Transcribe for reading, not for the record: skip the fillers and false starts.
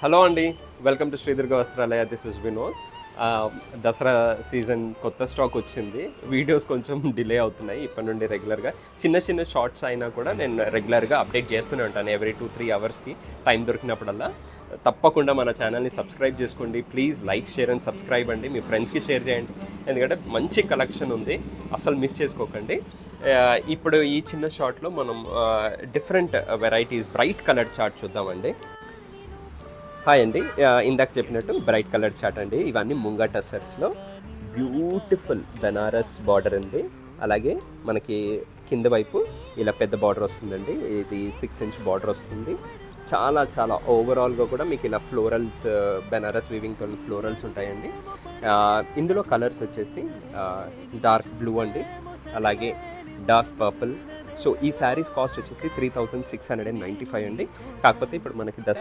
Hello అండి, welcome to Sridurga Vastralaya. This is Vinod. Dasara season కొత్త stock వచ్చింది. వీడియోస్ కొంచెం డిలే అవుతున్నాయి ఇప్పటి నుండి. రెగ్యులర్గా చిన్న చిన్న షార్ట్స్ అయినా కూడా నేను రెగ్యులర్గా అప్డేట్ చేస్తూనే ఉంటాను. ఎవ్రీ 2-3 అవర్స్కి టైం దొరికినప్పుడల్లా తప్పకుండా మన ఛానల్ని సబ్స్క్రైబ్ చేసుకోండి. Please like, share and subscribe అండి. మీ ఫ్రెండ్స్కి షేర్ చేయండి, ఎందుకంటే మంచి కలెక్షన్ ఉంది, అస్సలు మిస్ చేసుకోకండి. ఇప్పుడు ఈ చిన్న షార్ట్లో మనం different varieties bright colour chart చూద్దామండి. హాయ్ అండి, ఇందాక చెప్పినట్టు బ్రైట్ కలర్ చార్ట్ అండి. ఇవన్నీ ముంగా టసర్స్లో బ్యూటిఫుల్ బెనారస్ బార్డర్ అండి. అలాగే మనకి కింద వైపు ఇలా పెద్ద బార్డర్ వస్తుందండి. ఇది 6 ఇంచ్ బార్డర్ వస్తుంది. చాలా చాలా ఓవరాల్గా కూడా మీకు ఇలా ఫ్లోరల్స్, బెనారస్ వీవింగ్తో ఫ్లోరల్స్ ఉంటాయండి. ఇందులో కలర్స్ వచ్చేసి డార్క్ బ్లూ అండి, అలాగే డార్క్ పర్పుల్. సో ఈ శారీస్ కాస్ట్ వచ్చేసి 3695 అండి. కాకపోతే ఇప్పుడు మనకి దసరా